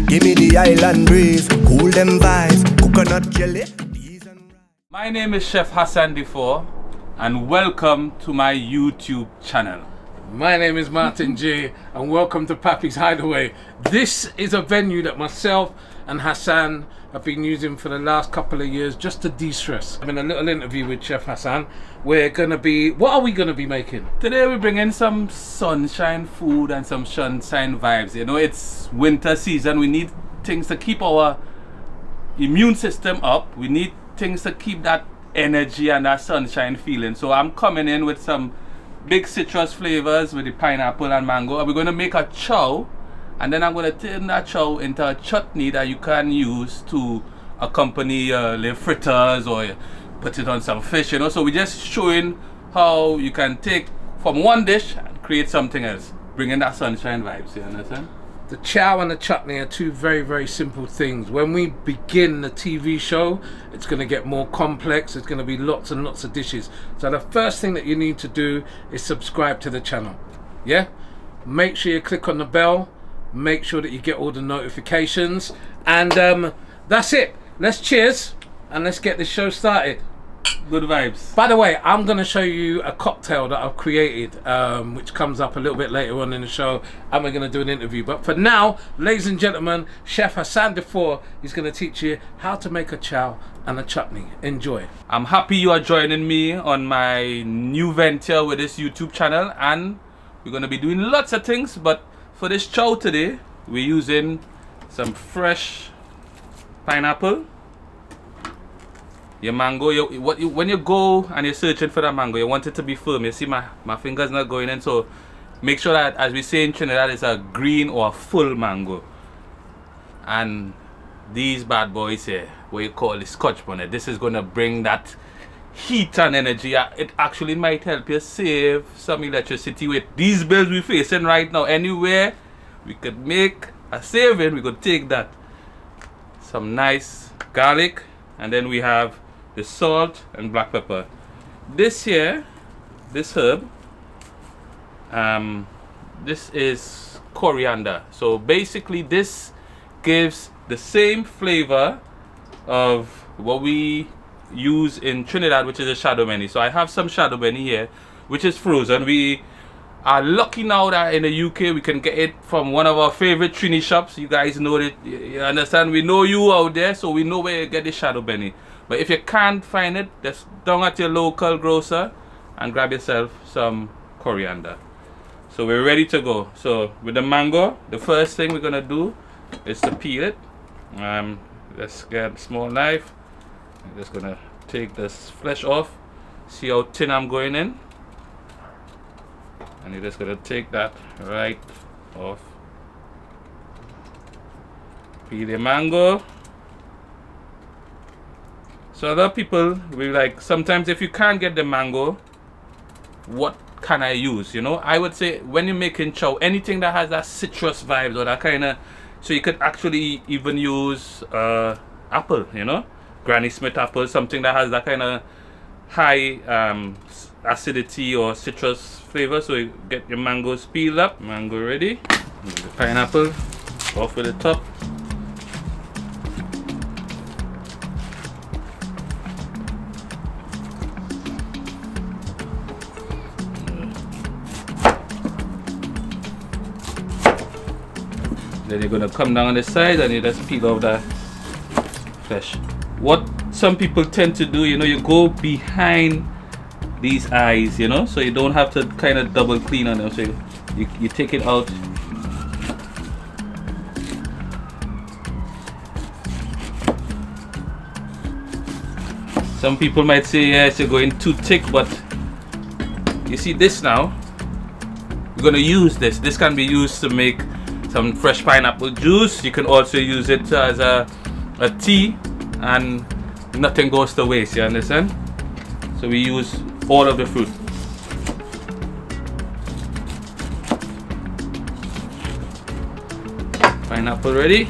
Give me the island breeze, cool them vibes, coconut jelly. My name is Chef Hasan De Four, and welcome to my YouTube channel. My name is Martin Jay, and welcome to Pappy's Hideaway. This is a venue that myself and Hassan have been using for the last couple of years just to de-stress. I'm in a little interview with Chef Hasan. What are we gonna be making? Today we bring in some sunshine food and some sunshine vibes. You know, it's winter season. We need things to keep our immune system up. We need things to keep that energy and that sunshine feeling. So I'm coming in with some big citrus flavors with the pineapple and mango. And we're going to make a chow, and then I'm going to turn that chow into a chutney that you can use to accompany your fritters or put it on some fish, you know. So we're just showing how you can take from one dish and create something else, bringing that sunshine vibes, you understand? The chow and the chutney are two very, very simple things. When we begin the TV show, it's going to get more complex. It's going to be lots and lots of dishes. So the first thing that you need to do is subscribe to the channel. Yeah? Make sure you click on the bell. Make sure that you get all the notifications. And that's it. Let's cheers and let's get this show started. Good vibes. By the way, I'm going to show you a cocktail that I've created, which comes up a little bit later on in the show, and we're going to do an interview. But for now, ladies and gentlemen, Chef Hasan De Four is going to teach you how to make a chow and a chutney. Enjoy. I'm happy you are joining me on my new venture with this YouTube channel, and we're going to be doing lots of things. But for this chow today, we're using some fresh pineapple. Your mango, when you go and you're searching for that mango, you want it to be firm. You see my finger's not going in, so make sure that, as we say in Trinidad, it's a green or a full mango. And these bad boys here, what you call the Scotch bonnet, this is going to bring that heat and energy. It actually might help you save some electricity with these bills we're facing right now. Anywhere we could make a saving, we could take that. Some nice garlic, and then we have the salt and black pepper. This here, this herb, this is coriander. So basically this gives the same flavor of what we use in Trinidad, which is a shadow benny. So I have some shadow benny here, which is frozen. We are lucky now that in the UK we can get it from one of our favorite Trini shops. You guys know it, you understand? We know you out there, so we know where you get the shadow benny. But if you can't find it, just down at your local grocer and grab yourself some coriander. So we're ready to go. So with the mango, the first thing we're gonna do is to peel it. Let's get a small knife. I'm just gonna take this flesh off. See how thin I'm going in? And you're just gonna take that right off. Peel the mango. So other people will like, sometimes if you can't get the mango, what can I use? You know, I would say when you're making chow, anything that has that citrus vibes or that kind of, so you could actually even use apple, you know, Granny Smith apple, something that has that kind of high acidity or citrus flavor. So you get your mangoes peeled up, mango ready, the pineapple off with the top. Then you're gonna come down on the side and you just peel off that flesh. What some people tend to do, you know, you go behind these eyes, you know, so you don't have to kind of double clean on them. So you take it out. Some people might say, yes, you're going too thick, but you see this now, we're gonna use this. This can be used to make some fresh pineapple juice. You can also use it as a tea, and nothing goes to waste, you understand? So we use all of the fruit. Pineapple ready.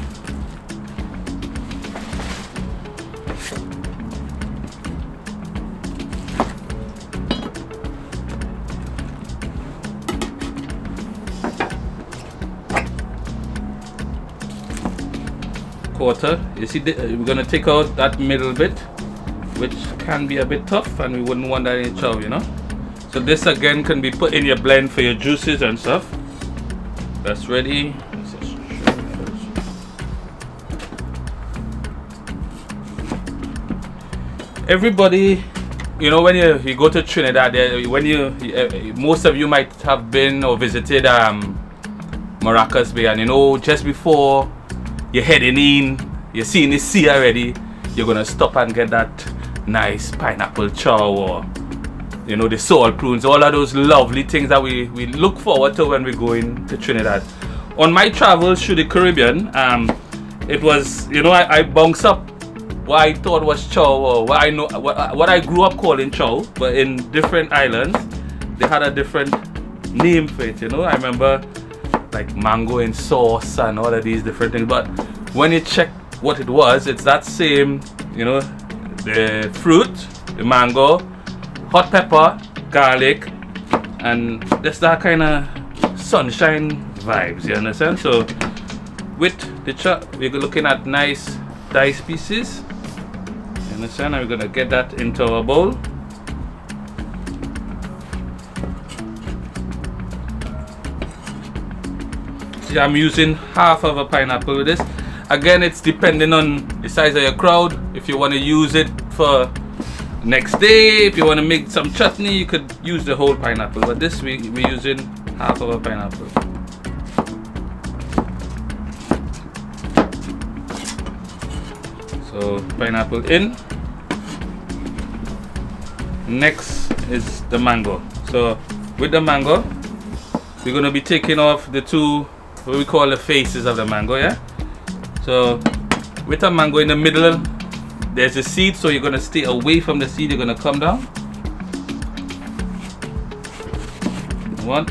quarter. You see, we're gonna take out that middle bit, which can be a bit tough, and we wouldn't want that in chow, you know. So this again can be put in your blend for your juices and stuff. That's ready. Everybody, you know, when you go to Trinidad, when most of you might have been or visited Maracas Bay, and you know, just before you're heading in, you're seeing the sea already, you're gonna stop and get that nice pineapple chow, or you know, the salt prunes, all of those lovely things that we look forward to when we go into Trinidad. On my travels through the Caribbean, it was, you know, I bounced up what I thought was chow, or what I know, what I grew up calling chow, but in different islands they had a different name for it. You know, I remember like mango in sauce and all of these different things, but when you check what it was, it's that same, you know, the fruit, the mango, hot pepper, garlic, and just that kind of sunshine vibes, you understand? So with the chow, we're looking at nice diced pieces, you understand? And we're gonna get that into our bowl. See, I'm using half of a pineapple with this. Again, it's depending on the size of your crowd. If you want to use it for next day, if you want to make some chutney, you could use the whole pineapple, but this we're using half of a pineapple. So pineapple in. Next is the mango. So with the mango, we're going to be taking off the two, what we call the faces of the mango, yeah? So with a mango in the middle, there's a seed, so you're going to stay away from the seed. You're going to come down. One.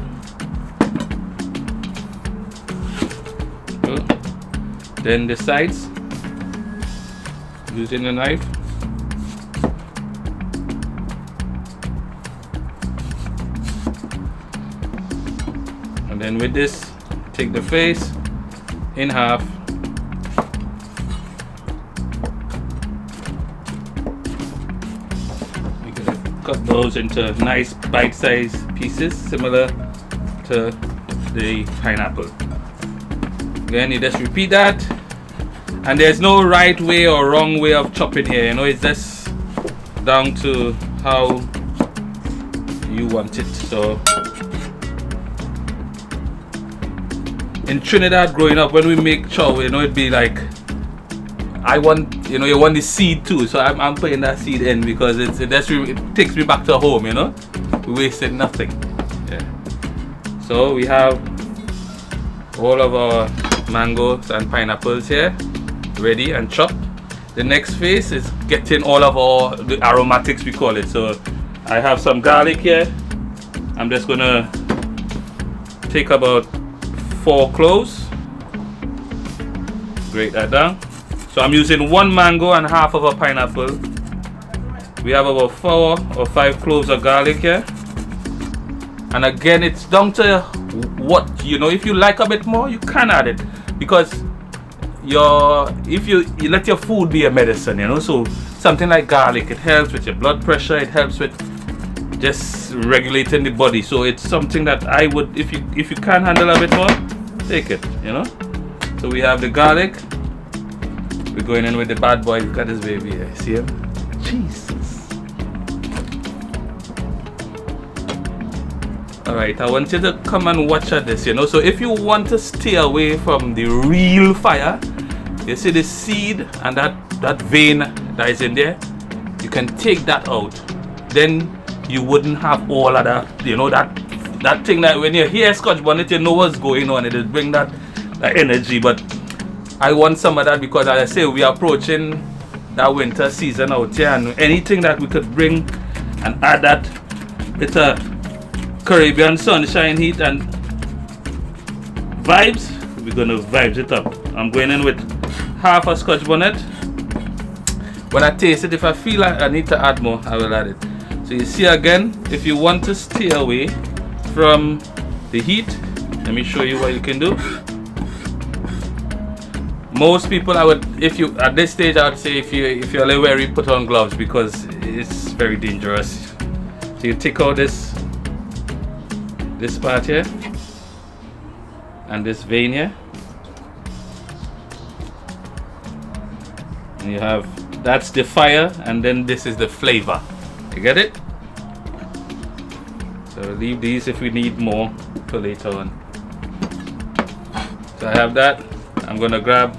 Two. Then the sides, using the knife. And then with this, take the face in half. Cut those into nice bite-sized pieces, similar to the pineapple. Again, you just repeat that, and there's no right way or wrong way of chopping here. You know, it's just down to how you want it. So in Trinidad, growing up, when we make chow, you know, it'd be like, I want, you know, you want the seed too, so I'm putting that seed in because it takes me back to home, you know. We wasted nothing. Yeah. So we have all of our mangoes and pineapples here ready and chopped. The next phase is getting all of the aromatics, we call it. So I have some garlic here. I'm just gonna take about 4 cloves, grate that down. So I'm using 1 mango and half of a pineapple. We have about 4 or 5 cloves of garlic here. And again, it's down to what, you know, if you like a bit more, you can add it. Because if you let your food be a medicine, you know, so something like garlic, it helps with your blood pressure, it helps with just regulating the body. So it's something that I would, if you can handle a bit more, take it, you know. So we have the garlic. We're going in with the bad boy. Look at this baby here. See him? Jesus. Alright, I want you to come and watch at this, you know. So if you want to stay away from the real fire, you see the seed and that vein that is in there, you can take that out. Then you wouldn't have all of that, you know, that thing that when you hear Scotch bonnet, you know what's going on. It will bring that energy. But I want some of that because, as I say, we are approaching that winter season out here, and anything that we could bring and add that bit of Caribbean sunshine, heat, and vibes, we're gonna vibes it up. I'm going in with half a Scotch bonnet. When I taste it, if I feel like I need to add more, I will add it. So you see, again, if you want to stay away from the heat, let me show you what you can do. most people, I would, if you at this stage, I would say if you're a little wary, put on gloves because it's very dangerous. So you take out this part here and this vein here, and you have, that's the fire, and then this is the flavor. You get it? So we'll leave these if we need more for later on. So I have that. I'm gonna grab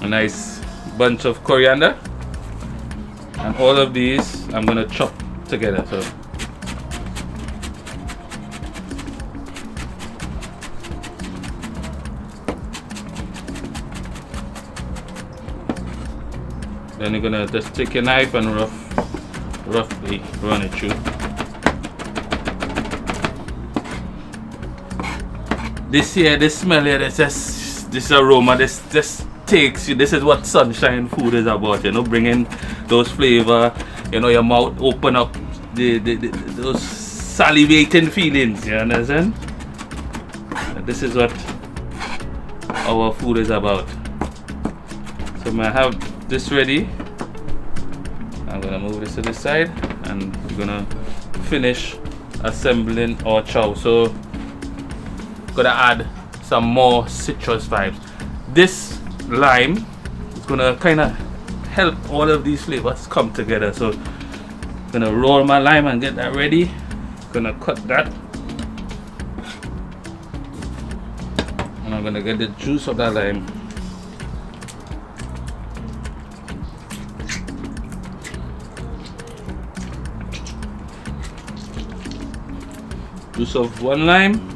a nice bunch of coriander, and all of these I'm gonna chop together. So then you're gonna just take your knife and roughly run it through. This here, this smell here, this aroma, this takes you. This is what sunshine food is about, you know, bringing those flavor, you know, your mouth open up, those salivating feelings, you understand? This is what our food is about. So I'm gonna have this ready. I'm gonna move this to the side, and we're gonna finish assembling our chow. So gonna add some more citrus vibes. This lime is gonna kind of help all of these flavors come together. So I'm gonna roll my lime and get that ready. Gonna cut that, and I'm gonna get the juice of that lime. Juice of one lime.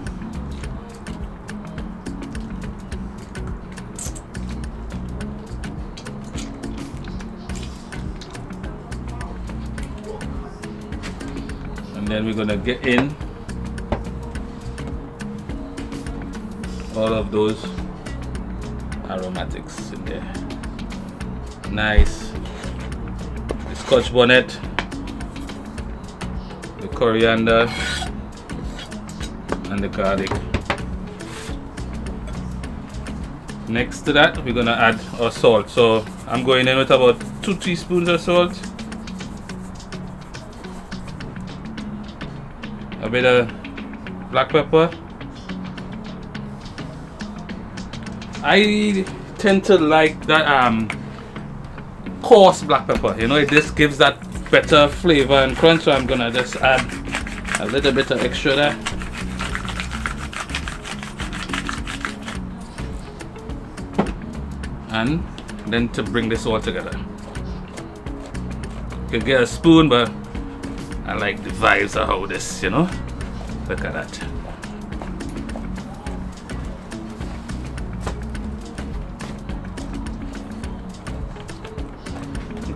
Then we're gonna get in all of those aromatics in there. Nice. The Scotch bonnet, the coriander, and the garlic. Next to that, we're gonna add our salt. So I'm going in with about 2 teaspoons of salt. A bit of black pepper. I tend to like that coarse black pepper. You know, it just gives that better flavor and crunch. So I'm gonna just add a little bit of extra there. And then to bring this all together, you can get a spoon, but I like the vibes of how this, you know, look at that.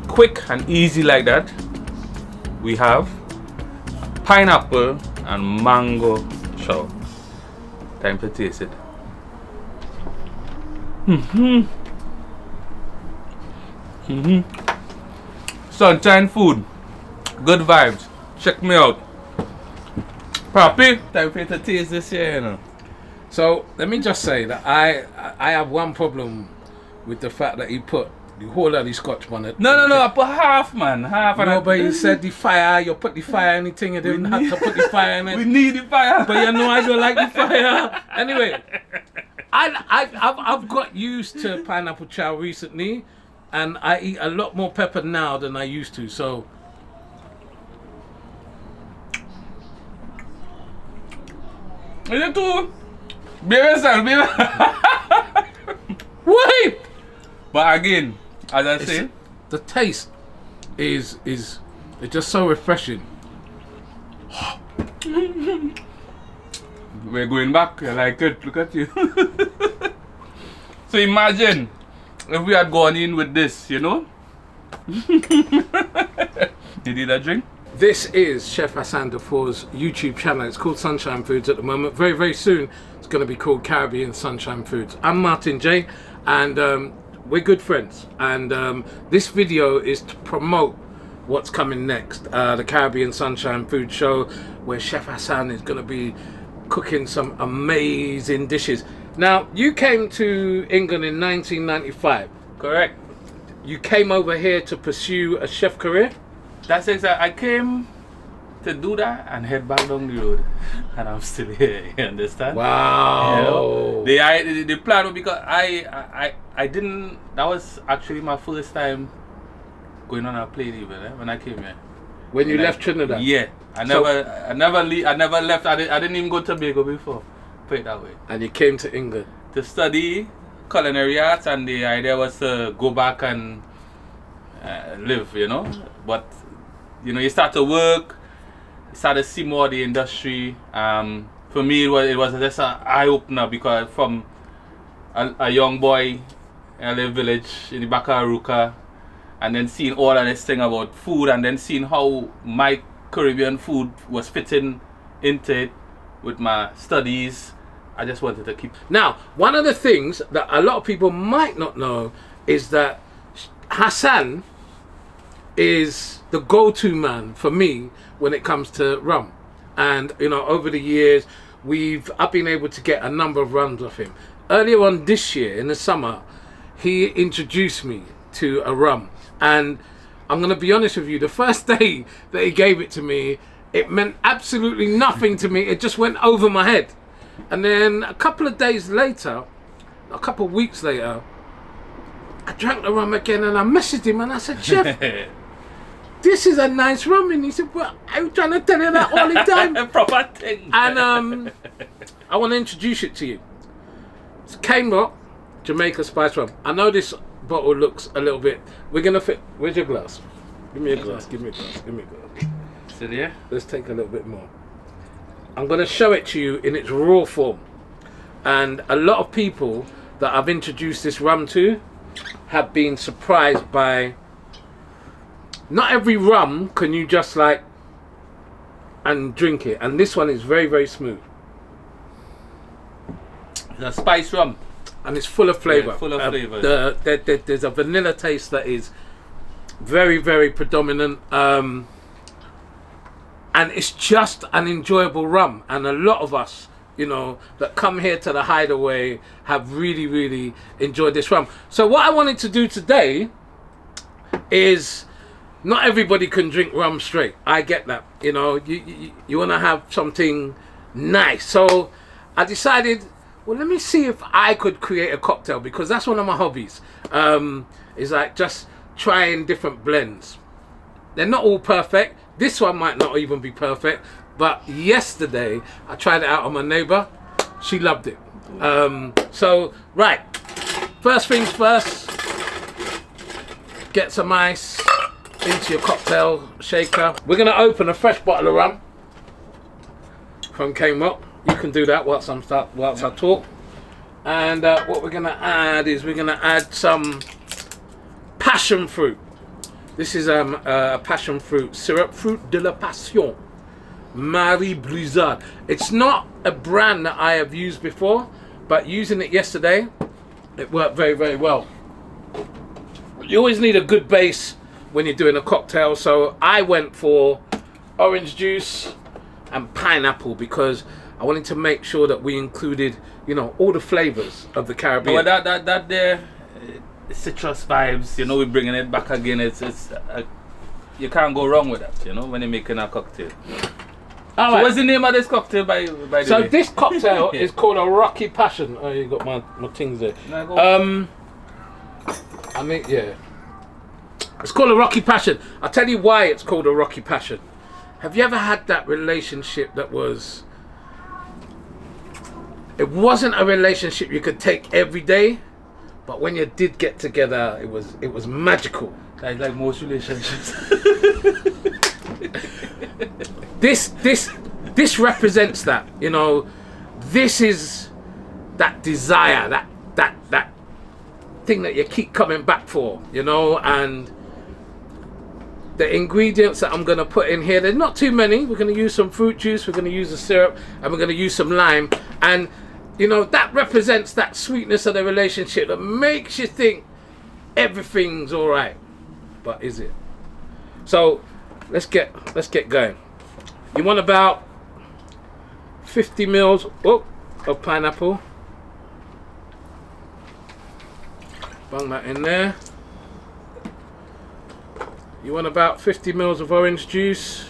Quick and easy like that. We have pineapple and mango chow. Time to taste it. Sunshine food, good vibes. Check me out. Papi, time for you to taste this here, you know. So let me just say that I have one problem with the fact that he put the whole of the Scotch bonnet. No, I put half, man. Half. No, but you said the fire, you put the fire in the thing, you didn't have to put the fire in it. We need the fire. But you know I don't like the fire. Anyway, I've got used to pineapple chow recently, and I eat a lot more pepper now than I used to, so. Is it too? Baby. Wait! But again, as I say, the taste is it's just so refreshing. We're going back. I like it. Look at you. So imagine if we had gone in with this, you know. You need a drink? This is Chef Hasan De Four's YouTube channel. It's called Sunshine Foods at the moment. Very, very soon it's going to be called Caribbean Sunshine Foods. I'm Martin Jay, and we're good friends. And this video is to promote what's coming next. The Caribbean Sunshine Food Show, where Chef Hasan is going to be cooking some amazing dishes. Now, you came to England in 1995. Correct. You came over here to pursue a chef career? That's exactly. I came to do that and head back down the road, and I'm still here. You understand? Wow. You know, the plan was because I didn't. That was actually my first time going on a plane even when I came here. When you left Trinidad? Yeah. I never left. I didn't even go to Tobago before. Put it that way. And you came to England To study culinary arts, and the idea was to go back and live, you know. But you start to work, you start to see more of the industry. For me, it was just an eye opener because from a young boy in a little village in the back of Aruka, and then seeing all of this thing about food, and then seeing how my Caribbean food was fitting into it with my studies. I just wanted to keep. Now, one of the things that a lot of people might not know is that Hasan is the go-to man for me when it comes to rum. And, over the years, I've been able to get a number of runs off him. Earlier on this year, in the summer, he introduced me to a rum. And I'm going to be honest with you, the first day that he gave it to me, it meant absolutely nothing to me. It just went over my head. And then a couple of days later, a couple of weeks later, I drank the rum again and I messaged him and I said, Chef, this is a nice rum. And he said, well, I'm trying to tell you that all the time. Proper thing. And I want to introduce it to you. It's Canerock Jamaica Spice Rum. I know this bottle looks a little bit. We're going to fit. Where's your glass? Give me a glass. Give me a glass. Give me a glass. So there? Let's take a little bit more. I'm going to show it to you in its raw form. And a lot of people that I've introduced this rum to have been surprised by. Not every rum can you just and drink it. And this one is very, very smooth. It's a spice rum. And it's full of flavour. Yeah, full of flavour. There's a vanilla taste that is very, very predominant. And it's just an enjoyable rum. And a lot of us, that come here to the Hideaway have really, really enjoyed this rum. So what I wanted to do today is, not everybody can drink rum straight. I get that. You want to have something nice. So I decided, well, let me see if I could create a cocktail, because that's one of my hobbies. Is just trying different blends. They're not all perfect. This one might not even be perfect, but yesterday I tried it out on my neighbour. She loved it. So, right, first things first, get some ice into your cocktail shaker. We're going to open a fresh bottle of rum from Canerock. You can do that whilst I talk. And what we're going to add is we're going to add some passion fruit. This is a passion fruit syrup, Fruit de la Passion, Marie Brizard. It's not a brand that I have used before, but using it yesterday, it worked very, very well. You always need a good base when you're doing a cocktail, so I went for orange juice and pineapple because I wanted to make sure that we included, all the flavors of the Caribbean. Well, that there. Citrus vibes, we're bringing it back again. It's you can't go wrong with that, when you're making a cocktail. All so right. What's the name of this cocktail by the way? So this cocktail is called a Rocky Passion. Oh, you got my things there. It's called a Rocky Passion. I'll tell you why it's called a Rocky Passion. Have you ever had that relationship that was? It wasn't a relationship you could take every day. But when you did get together, it was magical. That's like most relationships. This represents that. This is that desire, that thing that you keep coming back for. And the ingredients that I'm going to put in here, there's not too many. We're going to use some fruit juice, we're going to use the syrup, and we're going to use some lime. And that represents that sweetness of the relationship that makes you think everything's all right. But is it? So let's get going. You want about 50 mils of pineapple. Bung that in there. You want about 50 mils of orange juice.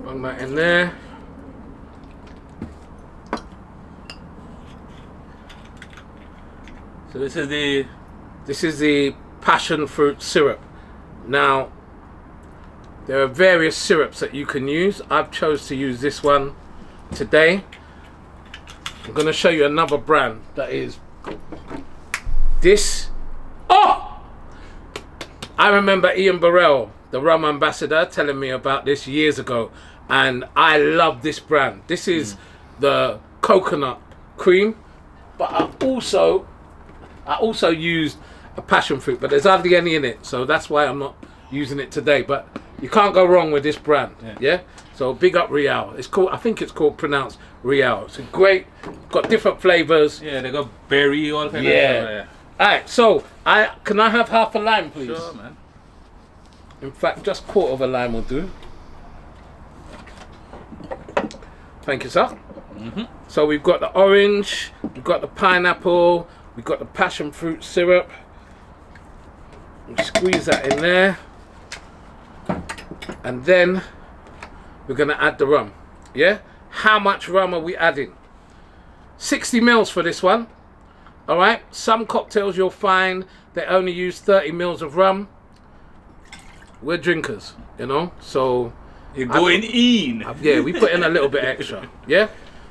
Bung that in there. So this is the passion fruit syrup. Now, there are various syrups that you can use. I've chose to use this one today. I'm going to show you another brand that is this. Oh! I remember Ian Burrell, the rum ambassador, telling me about this years ago, and I love this brand. This is the coconut cream, but I also used a passion fruit, but there's hardly any in it, so that's why I'm not using it today. But you can't go wrong with this brand. Yeah. So big up Real. It's called, I think it's called, pronounced Real. It's a great, got different flavors. Yeah, they got berry, all kind of stuff. Alright, so can I have half a lime, please? Sure, man. In fact, just quarter of a lime will do. Thank you, sir. So we've got the orange, we've got the pineapple, we've got the passion fruit syrup. We'll squeeze that in there. And then we're going to add the rum. Yeah? How much rum are we adding? 60 mils for this one. Alright? Some cocktails you'll find they only use 30 mils of rum. We're drinkers, you know? So you're going in. Yeah, we put in a little bit extra. Yeah?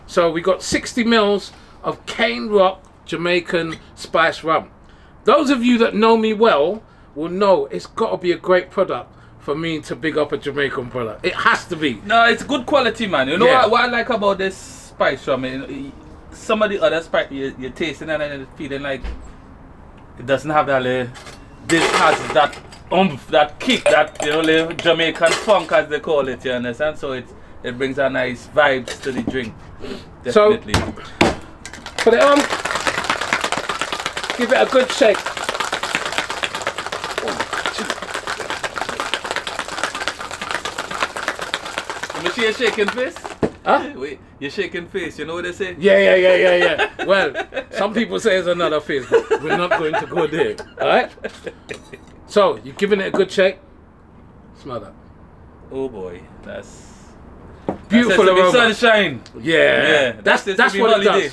So we got 60 mils of Canerock Jamaican spice rum. Those of you that know me well will know it's got to be a great product for me to big up a Jamaican product. It has to be. No, it's good quality, man. You know what I like about this spice rum? Some of the other spice you're tasting and you're feeling like it doesn't have that this has that that kick, that Jamaican funk as they call it, you understand? So it brings a nice vibes to the drink. Definitely. So put it on. Give it a good shake. You see a shaking face? Huh? Wait, you're shaking face, you know what they say? Yeah. Well, some people say it's another face, but we're not going to go there. Alright? So, you're giving it a good shake. Smell that. Oh boy, that's beautiful aroma. Sunshine. Yeah. That's what holiday, it does.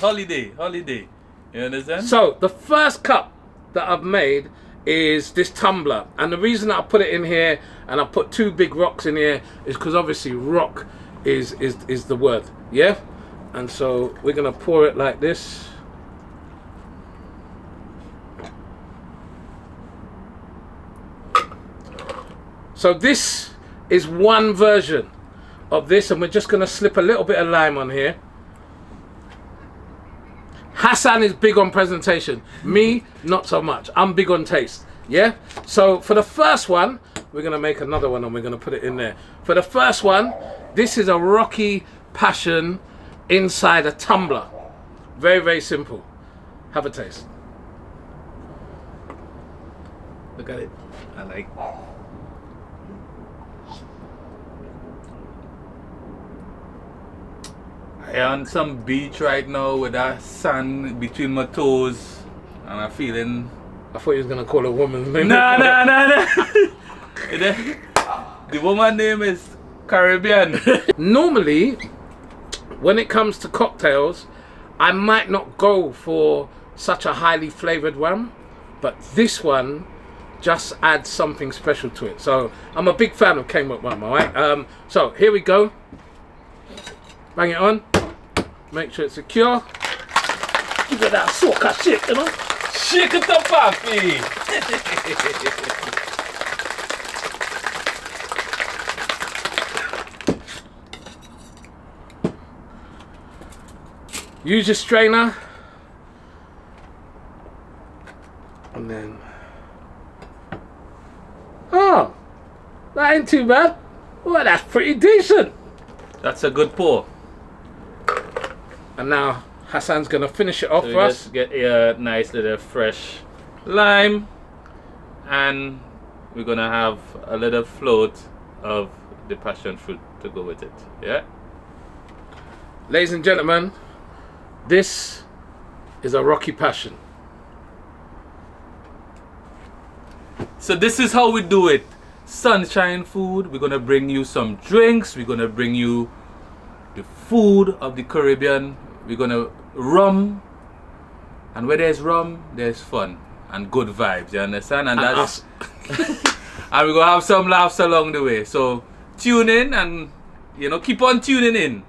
Holiday. You understand? So, the first cup that I've made is this tumbler. And the reason that I put it in here and I put 2 big rocks in here is because obviously rock is the word. Yeah? And so we're gonna pour it like this. So this is one version of this, and we're just gonna slip a little bit of lime on here. Hasan is big on presentation. Me, not so much. I'm big on taste. Yeah? So for the first one, we're going to make another one and we're going to put it in there. For the first one, this is a rocky passion inside a tumbler. Very, very simple. Have a taste. Look at it. I like. I'm on some beach right now with that sand between my toes, and I'm feeling. I thought you was gonna call a woman's name. Nah. The woman's name is Caribbean. Normally, when it comes to cocktails, I might not go for such a highly flavored rum, but this one just adds something special to it. So I'm a big fan of Canerock Rum. All right. So here we go. Bang it on. Make sure it's secure. Give it that soca shake, you know? Shake it up, papi! Use your strainer. And then... Oh! That ain't too bad. Well, that's pretty decent. That's a good pour. And now Hasan's gonna finish it off for us. Just get a nice little fresh lime, and we're gonna have a little float of the passion fruit to go with it. Yeah. Ladies and gentlemen, this is a rocky passion. So this is how we do it. Sunshine food. We're gonna bring you some drinks. We're gonna bring you the food of the Caribbean. We're gonna rum. And where there's rum, there's fun and good vibes. You understand? And that's and we're gonna have some laughs along the way. So tune in and keep on tuning in.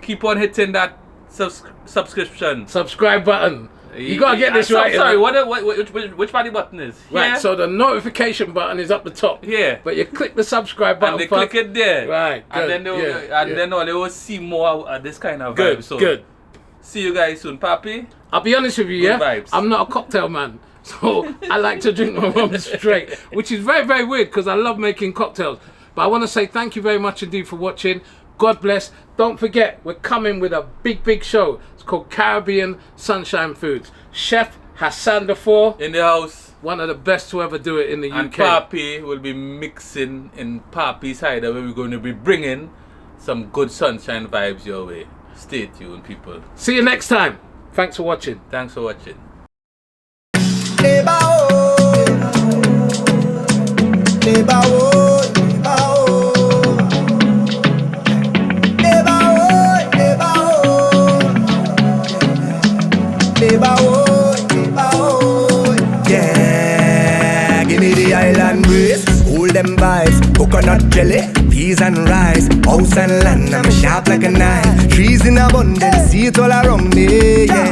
Keep on hitting that subscribe button. You gotta get this right. Sorry, which button button is? Right, so the notification button is up the top. Yeah. But you click the subscribe button. And they click it there. Right. And then they will see more of this kind of good, vibe. So good. See you guys soon, Papi. I'll be honest with you, Good vibes. I'm not a cocktail man. So I like to drink my rum straight, which is very, very weird because I love making cocktails. But I want to say thank you very much indeed for watching. God bless. Don't forget, we're coming with a big, big show. It's called Caribbean Sunshine Foods. Chef Hasan De Four in the house. One of the best to ever do it in the UK. And Papi will be mixing in Papi's hideout where we're going to be bringing some good sunshine vibes your way. Stay tuned, people. See you next time. Thanks for watching. Thanks for watching. Yeah, give me the island breeze, cool them vibes, coconut jelly, peas and rice, house and land, I'm sharp like a knife, trees in abundance, see it all around me, yeah.